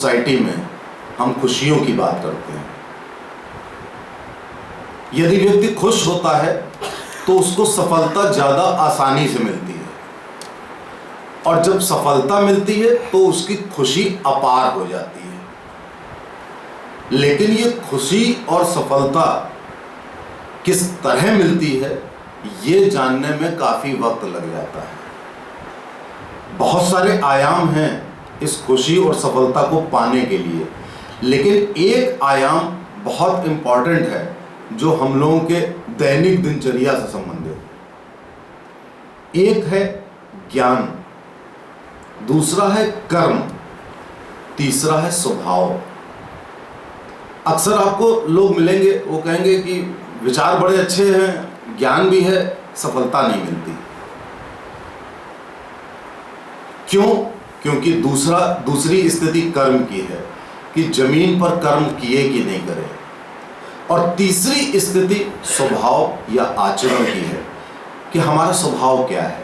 Society में हम खुशियों की बात करते हैं। यदि व्यक्ति खुश होता है तो उसको सफलता ज़्यादा आसानी से मिलती है, और जब सफलता मिलती है तो उसकी खुशी अपार हो जाती है। लेकिन ये खुशी और सफलता किस तरह मिलती है, ये जानने में काफ़ी वक्त लग जाता है। बहुत सारे आयाम हैं इस खुशी और सफलता को पाने के लिए, लेकिन एक आयाम बहुत इम्पॉर्टेंट है जो हम लोगों के दैनिक दिनचर्या से संबंधित है। एक है ज्ञान, दूसरा है कर्म, तीसरा है स्वभाव। अक्सर आपको लोग मिलेंगे, वो कहेंगे कि विचार बड़े अच्छे हैं, ज्ञान भी है, सफलता नहीं मिलती। क्यों? क्योंकि दूसरी स्थिति कर्म की है कि जमीन पर कर्म किए कि नहीं करे, और तीसरी स्थिति स्वभाव या आचरण की है कि हमारा स्वभाव क्या है।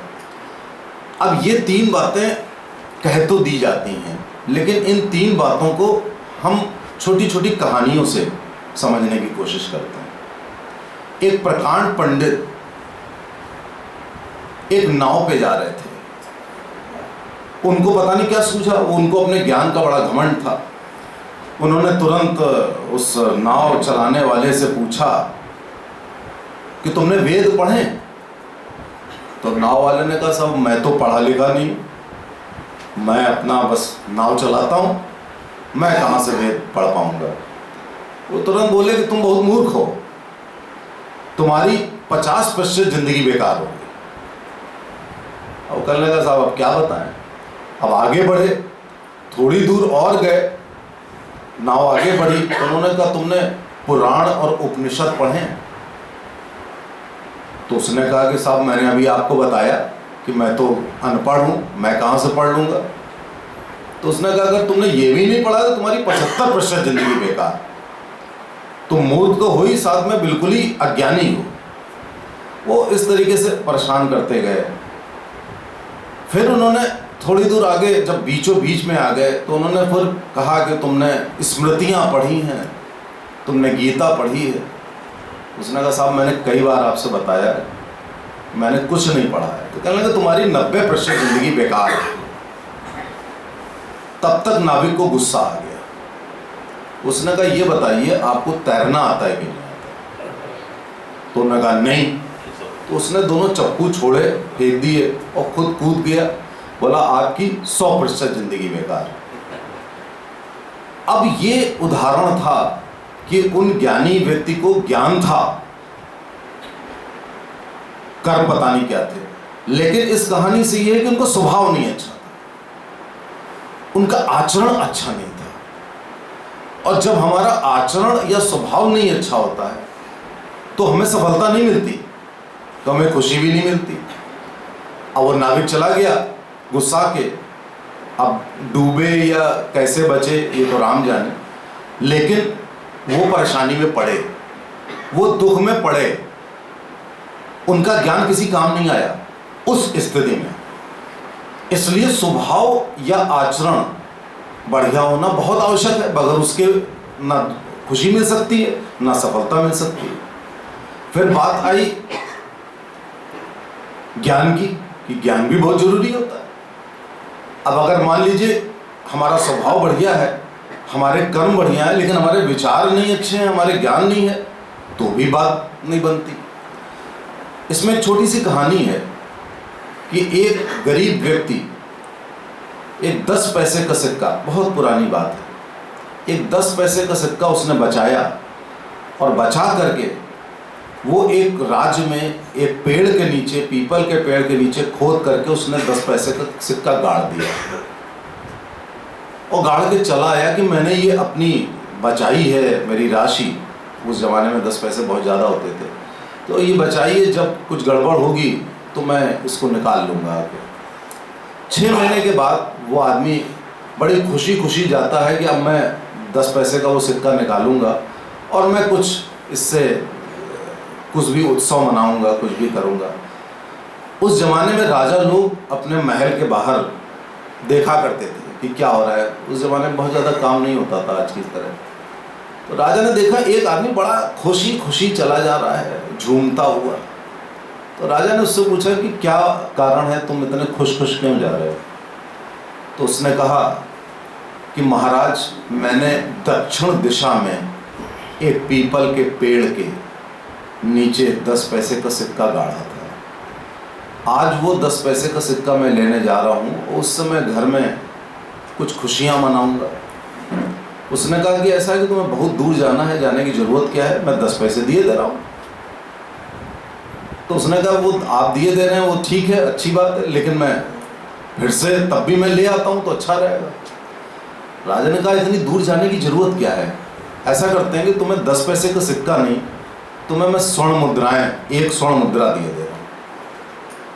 अब ये तीन बातें कह तो दी जाती हैं, लेकिन इन तीन बातों को हम छोटी छोटी कहानियों से समझने की कोशिश करते हैं। एक प्रकांड पंडित एक नाव पे जा रहे थे। उनको पता नहीं क्या सूझा, उनको अपने ज्ञान का बड़ा घमंड था। उन्होंने तुरंत उस नाव चलाने वाले से पूछा कि तुमने वेद पढ़े? तो नाव वाले ने कहा, साहब मैं तो पढ़ा लिखा नहीं, मैं अपना बस नाव चलाता हूँ, मैं कहाँ से वेद पढ़ पाऊंगा। वो तुरंत बोले कि तुम बहुत मूर्ख हो, तुम्हारी 50% जिंदगी बेकार होगी। और कहने लगा, साहब अब क्या बताएं। अब आगे बढ़े, थोड़ी दूर और गए, नाव आगे बढ़ी, तो उन्होंने कहा, तुमने पुराण और उपनिषद पढ़े? तो उसने कहा कि साहब मैंने अभी आपको बताया कि मैं तो अनपढ़ हूँ, मैं कहाँ से पढ़ लूँगा। तो उसने कहा, अगर तुमने ये भी नहीं पढ़ा तो तुम्हारी 75% जिंदगी बेकार, तुम मूर्ख तो हो ही, साथ में बिल्कुल ही अज्ञानी हो। वो इस तरीके से परेशान करते गए। फिर उन्होंने थोड़ी दूर आगे जब बीचों बीच में आ गए, तो उन्होंने फिर कहा कि तुमने स्मृतियाँ पढ़ी हैं, तुमने गीता पढ़ी है? उसने कहा, साहब मैंने कई बार आपसे बताया है, मैंने कुछ नहीं पढ़ा है। तो कहने लगे, तुम्हारी 90% जिंदगी बेकार है। तब तक नाविक को गुस्सा आ गया। उसने कहा, ये बताइए आपको तैरना आता है कि नहीं आता? तो उन्होंने कहा नहीं। तो उसने दोनों चप्पू छोड़े, फेंक दिए और खुद कूद गया। बोला, आपकी 100% जिंदगी बेकार। अब ये उदाहरण था कि उन ज्ञानी व्यक्ति को ज्ञान था, कर्म पता नहीं क्या थे, लेकिन इस कहानी से ये है कि उनका स्वभाव नहीं अच्छा था, उनका आचरण अच्छा नहीं था। और जब हमारा आचरण या स्वभाव नहीं अच्छा होता है तो हमें सफलता नहीं मिलती, तो हमें खुशी भी नहीं मिलती। अब वो नाविक चला गया गुस्सा के, अब डूबे या कैसे बचे ये तो राम जाने, लेकिन वो परेशानी में पड़े, वो दुख में पड़े, उनका ज्ञान किसी काम नहीं आया उस स्थिति में। इसलिए स्वभाव या आचरण बढ़िया होना बहुत आवश्यक है, बगैर उसके ना खुशी मिल सकती है ना सफलता मिल सकती है। फिर बात आई ज्ञान की, कि ज्ञान भी बहुत जरूरी होता है। अब अगर मान लीजिए हमारा स्वभाव बढ़िया है, हमारे कर्म बढ़िया है, लेकिन हमारे विचार नहीं अच्छे हैं, हमारे ज्ञान नहीं है, तो भी बात नहीं बनती। इसमें एक छोटी सी कहानी है कि एक गरीब व्यक्ति एक 10 पैसे का सिक्का, बहुत पुरानी बात है, एक 10 पैसे का सिक्का उसने बचाया, और बचा करके वो एक राज्य में एक पेड़ के नीचे, पीपल के पेड़ के नीचे खोद करके उसने 10 पैसे का सिक्का गाड़ दिया, और गाड़ के चला आया कि मैंने ये अपनी बचाई है मेरी राशि। उस ज़माने में 10 पैसे बहुत ज़्यादा होते थे, तो ये बचाई है, जब कुछ गड़बड़ होगी तो मैं इसको निकाल लूँगा आगे। 6 महीने के बाद वो आदमी बड़ी खुशी खुशी जाता है कि अब मैं 10 पैसे का वो सिक्का निकालूंगा और मैं कुछ इससे कुछ भी उत्सव मनाऊंगा, कुछ भी करूंगा। उस जमाने में राजा लोग अपने महल के बाहर देखा करते थे कि कि क्या हो रहा है। उस ज़माने में बहुत ज़्यादा काम नहीं होता था आज की तरह। तो राजा ने देखा एक आदमी बड़ा खुशी खुशी चला जा रहा है, झूमता हुआ। तो राजा ने उससे पूछा कि क्या कारण है, तुम इतने खुश खुश क्यों जा रहे हो? तो उसने कहा कि महाराज, मैंने दक्षिण दिशा में एक पीपल के पेड़ के नीचे 10 पैसे का सिक्का गाड़ा था। आज वो 10 पैसे का सिक्का मैं लेने जा रहा हूँ, उस समय घर में कुछ खुशियाँ मनाऊंगा। उसने कहा कि ऐसा है कि तुम्हें बहुत दूर जाना है, जाने की ज़रूरत क्या है, मैं 10 पैसे दिए दे रहा हूँ। तो उसने कहा वो आप दिए दे रहे हैं वो ठीक है, अच्छी बात है, लेकिन मैं फिर से तब भी मैं ले आता हूँ तो अच्छा रहेगा। राजा ने कहा इतनी दूर जाने की ज़रूरत क्या है, ऐसा करते हैं कि तुम्हें 10 पैसे का सिक्का नहीं, तुम्हें मैं स्वर्ण मुद्राएं, 1 स्वर्ण मुद्रा दिए दे रहा हूँ।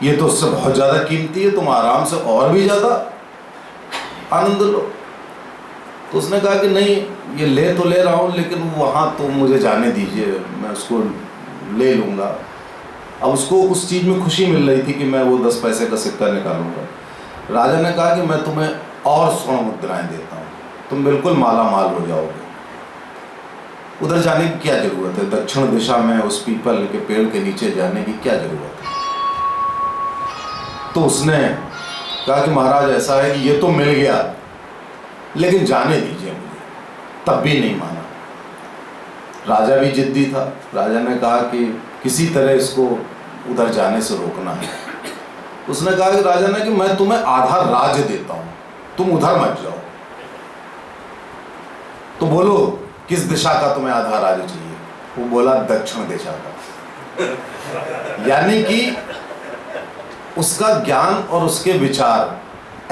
ये तो उससे बहुत ज़्यादा कीमती है, तुम आराम से और भी ज़्यादा आनंद लो। तो उसने कहा कि नहीं, ये ले तो ले रहा हूँ, लेकिन वहाँ तो मुझे जाने दीजिए, मैं उसको ले लूँगा। अब उसको उस चीज़ में खुशी मिल रही थी कि मैं वो 10 पैसे का सिक्का निकालूंगा। राजा ने कहा कि मैं तुम्हें और स्वर्ण मुद्राएं देता हूँ, तुम बिल्कुल माला माल हो जाओगे। उधर जाने की क्या ज़रूरत है, दक्षिण दिशा में उस पीपल के पेड़ के नीचे जाने की क्या ज़रूरत है? तो उसने कहा कि महाराज ऐसा है कि ये तो मिल गया, लेकिन जाने दीजिए मुझे। तब भी नहीं माना। राजा भी जिद्दी था। राजा ने कहा कि किसी तरह इसको उधर जाने से रोकना है। उसने कहा कि राजा ने कि मैं तुम्हें आधा राज्य देता हूँ, तुम उधर मत जाओ। तो बोलो किस दिशा का तुम्हें आधा राज्य चाहिए? वो बोला दक्षिण दिशा का। यानी कि उसका ज्ञान और उसके विचार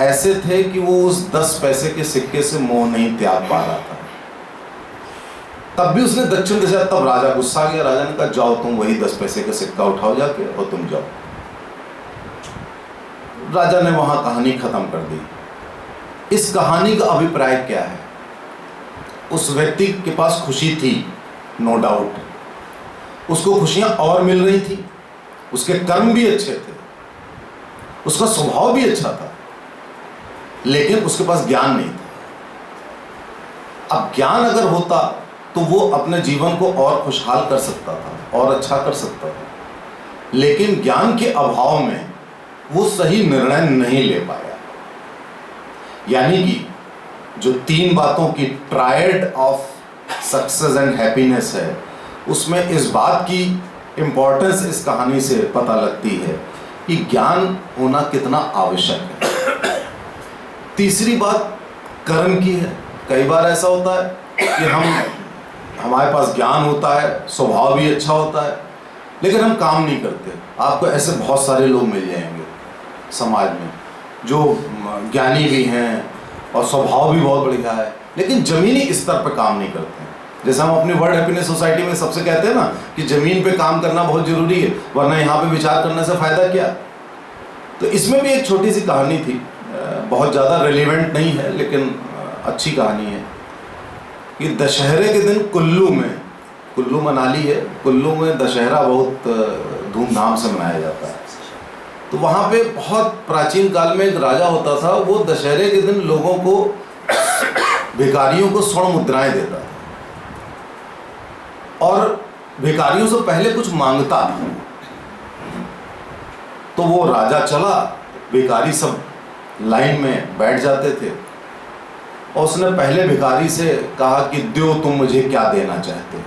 ऐसे थे कि वो उस 10 पैसे के सिक्के से मोह नहीं त्याग पा रहा था। तब भी उसने दक्षिण दिशा। तब राजा गुस्सा गया। राजा ने कहा जाओ तुम वही 10 पैसे का सिक्का उठाओ जाके और तुम जाओ। राजा ने वहां कहानी खत्म कर दी। इस कहानी का अभिप्राय क्या है? उस व्यक्ति के पास खुशी थी, नो डाउट, उसको खुशियां और मिल रही थी, उसके कर्म भी अच्छे थे, उसका स्वभाव भी अच्छा था, लेकिन उसके पास ज्ञान नहीं था। अब ज्ञान अगर होता तो वो अपने जीवन को और खुशहाल कर सकता था और अच्छा कर सकता था, लेकिन ज्ञान के अभाव में वो सही निर्णय नहीं ले पाया। यानी कि जो 3 बातों की triad of success and happiness है, उसमें इस बात की इंपॉर्टेंस इस कहानी से पता लगती है कि ज्ञान होना कितना आवश्यक है। तीसरी बात कर्म की है। कई बार ऐसा होता है कि हमारे पास ज्ञान होता है, स्वभाव भी अच्छा होता है, लेकिन हम काम नहीं करते। आपको ऐसे बहुत सारे लोग मिल जाएंगे समाज में जो ज्ञानी भी हैं और स्वभाव भी बहुत बढ़िया है, लेकिन ज़मीनी स्तर पर काम नहीं करते हैं। जैसे हम अपनी वर्ल्ड हैप्पीनेस सोसाइटी में सबसे कहते हैं ना कि ज़मीन पे काम करना बहुत ज़रूरी है, वरना यहाँ पे विचार करने से फ़ायदा क्या। तो इसमें भी एक छोटी सी कहानी थी, बहुत ज़्यादा रेलिवेंट नहीं है, लेकिन अच्छी कहानी है कि दशहरे के दिन कुल्लू मनाली है, कुल्लू में दशहरा बहुत धूमधाम से मनाया जाता है। तो वहाँ पे बहुत प्राचीन काल में एक राजा होता था, वो दशहरे के दिन लोगों को, भिखारियों को स्वर्ण मुद्राएं देता था और भिखारियों से पहले कुछ मांगता था। तो वो राजा चला, भिखारी सब लाइन में बैठ जाते थे और उसने पहले भिखारी से कहा कि दो तुम मुझे क्या देना चाहते हो।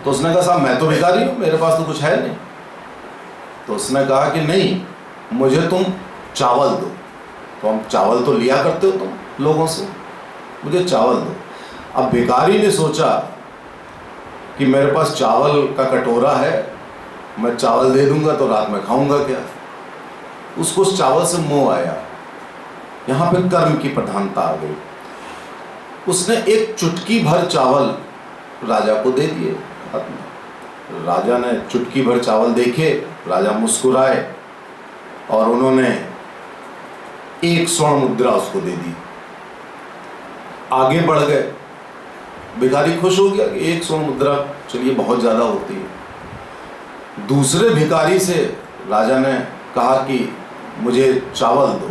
तो उसने कहा साहब मैं तो भिखारी हूँ, मेरे पास तो कुछ है नहीं। तो उसने कहा कि नहीं, मुझे तुम चावल दो। तो हम चावल तो लिया करते हो तुम लोगों से, मुझे चावल दो। अब भिखारी ने सोचा कि मेरे पास चावल का कटोरा है, मैं चावल दे दूंगा तो रात में खाऊंगा क्या। उसको उस चावल से मोह आया। यहाँ पे कर्म की प्रधानता आ गई। उसने एक चुटकी भर चावल राजा को दे दिए हाथ में। राजा ने चुटकी भर चावल देखे, राजा मुस्कुराए और उन्होंने 1 स्वर्ण मुद्रा उसको दे दी। आगे बढ़ गए। भिखारी खुश हो गया कि 1 स्वर्ण मुद्रा, चलिए बहुत ज़्यादा होती है। दूसरे भिखारी से राजा ने कहा कि मुझे चावल दो।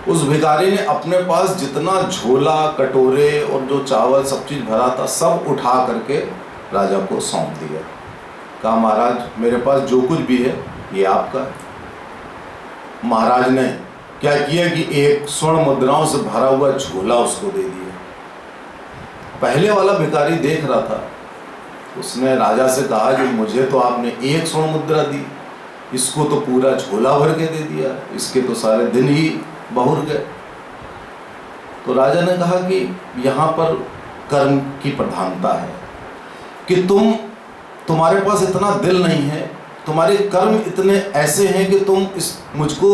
उस भिखारी ने अपने पास जितना झोला, कटोरे और जो चावल सब चीज़ भरा था सब उठा करके राजा को सौंप दिया। कहा, महाराज मेरे पास जो कुछ भी है ये आपका है। महाराज ने क्या किया कि एक स्वर्ण मुद्राओं से भरा हुआ झोला उसको दे दिया। पहले वाला भिखारी देख रहा था, उसने राजा से कहा कि मुझे तो आपने एक स्वर्ण मुद्रा दी, इसको तो पूरा झोला भर के दे दिया, इसके तो सारे दिन ही बहुर गए। तो राजा ने कहा कि यहाँ पर कर्म की प्रधानता है कि तुम्हारे पास इतना दिल नहीं है, तुम्हारे कर्म इतने ऐसे हैं कि तुम मुझको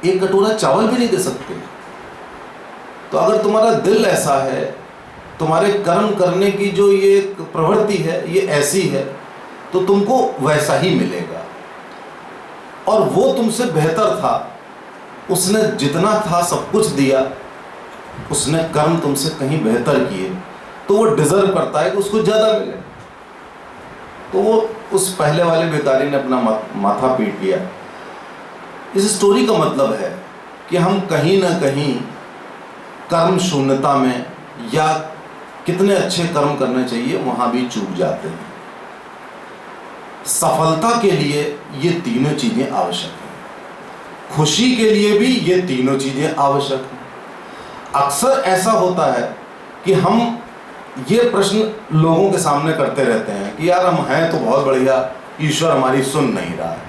एक कटोरा चावल भी नहीं दे सकते। तो अगर तुम्हारा दिल ऐसा है, तुम्हारे कर्म करने की जो ये प्रवृत्ति है ये ऐसी है, तो तुमको वैसा ही मिलेगा। और वो तुमसे बेहतर था, उसने जितना था सब कुछ दिया, उसने कर्म तुमसे कहीं बेहतर किए, तो वो डिजर्व करता है कि उसको ज़्यादा मिले। तो वो उस पहले वाले भिखारी ने अपना माथा पीट लिया। इस स्टोरी का मतलब है कि हम कहीं ना कहीं कर्म शून्यता में या कितने अच्छे कर्म करने चाहिए वहाँ भी चूक जाते हैं। सफलता के लिए ये तीनों चीज़ें आवश्यक हैं, खुशी के लिए भी ये तीनों चीज़ें आवश्यक हैं। अक्सर ऐसा होता है कि हम ये प्रश्न लोगों के सामने करते रहते हैं कि यार हम हैं तो बहुत बढ़िया, ईश्वर हमारी सुन नहीं रहा है।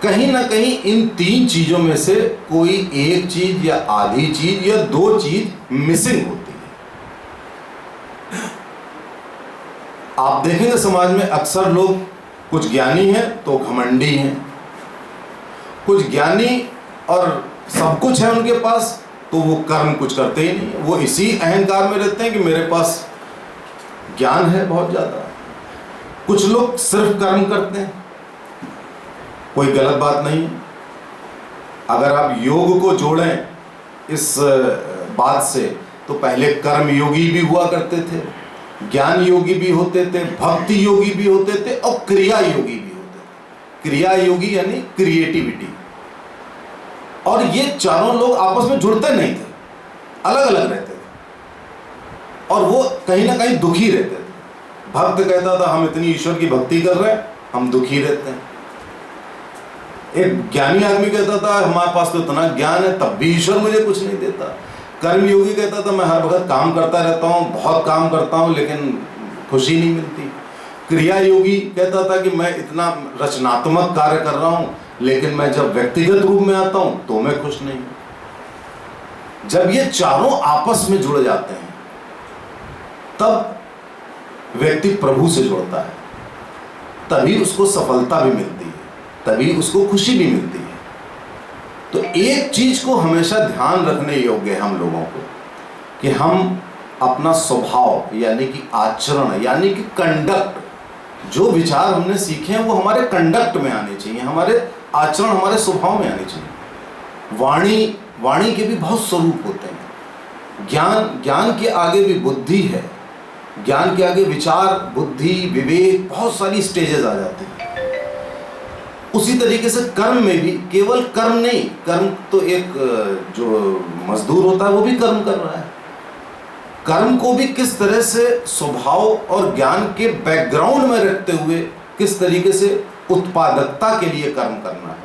कहीं ना कहीं इन तीन चीज़ों में से कोई एक चीज़ या आधी चीज़ या दो चीज़ मिसिंग होती है। आप देखेंगे समाज में अक्सर लोग, कुछ ज्ञानी हैं तो घमंडी हैं, कुछ ज्ञानी और सब कुछ है उनके पास तो वो कर्म कुछ करते ही नहीं, वो इसी अहंकार में रहते हैं कि मेरे पास ज्ञान है बहुत ज़्यादा। कुछ लोग सिर्फ कर्म करते हैं, कोई गलत बात नहीं। अगर आप योग को जोड़ें इस बात से, तो पहले कर्म योगी भी हुआ करते थे, ज्ञान योगी भी होते थे, भक्ति योगी भी होते थे और क्रिया योगी भी होते थे। क्रिया योगी यानी क्रिएटिविटी। और ये चारों लोग आपस में जुड़ते नहीं थे, अलग अलग रहते थे और वो कहीं ना कहीं दुखी रहते थे। भक्त कहता था हम इतनी ईश्वर की भक्ति कर रहे हैं, हम दुखी रहते हैं। एक ज्ञानी आदमी कहता था हमारे पास तो इतना ज्ञान है तब भी ईश्वर मुझे कुछ नहीं देता। कर्म योगी कहता था मैं हर वक्त काम करता रहता हूँ, बहुत काम करता हूँ लेकिन खुशी नहीं मिलती। क्रिया योगी कहता था कि मैं इतना रचनात्मक कार्य कर रहा हूँ लेकिन मैं जब व्यक्तिगत रूप में आता हूँ तो मैं खुश नहीं हूँ। जब ये चारों आपस में जुड़ जाते हैं तब व्यक्ति प्रभु से जुड़ता है, तभी उसको सफलता भी मिलती है, तभी उसको खुशी भी मिलती है। तो एक चीज को हमेशा ध्यान रखने योग्य है हम लोगों को कि हम अपना स्वभाव यानी कि आचरण यानी कि कंडक्ट, जो विचार हमने सीखे हैं वो हमारे कंडक्ट में आने चाहिए, हमारे आचरण हमारे स्वभाव में आने चाहिए। वाणी के भी बहुत स्वरूप होते हैं। ज्ञान के आगे भी बुद्धि है, ज्ञान के आगे विचार, बुद्धि, विवेक, बहुत सारी स्टेजेस आ जाते हैं। उसी तरीके से कर्म में भी केवल कर्म नहीं, कर्म तो एक जो मजदूर होता है वो भी कर्म कर रहा है। कर्म को भी किस तरह से स्वभाव और ज्ञान के बैकग्राउंड में रखते हुए किस तरीके से उत्पादकता के लिए कर्म करना है,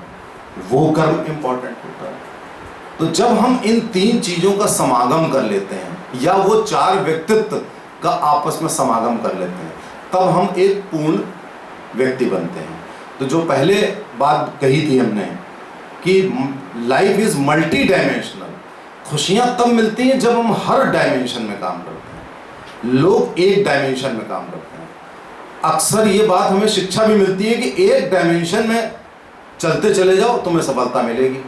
वो कर्म इंपॉर्टेंट होता है। तो जब हम इन तीन चीज़ों का समागम कर लेते हैं या वो चार व्यक्तित्व का आपस में समागम कर लेते हैं तब हम एक पूर्ण व्यक्ति बनते हैं। तो जो पहले बात कही थी हमने कि लाइफ इज़ मल्टी डायमेंशनल, खुशियाँ तब मिलती हैं जब हम हर डायमेंशन में काम करते हैं। लोग एक डायमेंशन में काम करते हैं। अक्सर ये बात हमें शिक्षा भी मिलती है कि एक डायमेंशन में चलते चले जाओ तुम्हें सफलता मिलेगी।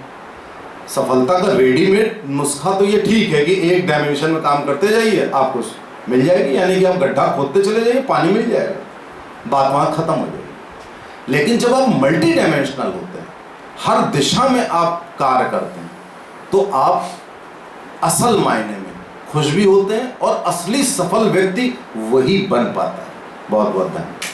सफलता का रेडीमेड नुस्खा तो ये ठीक है कि एक डायमेंशन में काम करते जाइए आपको मिल जाएगी, यानी कि आप गड्ढा खोदते चले जाइए पानी मिल जाएगा, बात वहाँ ख़त्म हो जाएगी। लेकिन जब आप मल्टी डायमेंशनल होते हैं, हर दिशा में आप कार्य करते हैं, तो आप असल मायने में खुश भी होते हैं और असली सफल व्यक्ति वही बन पाता है। बहुत बहुत धन्यवाद।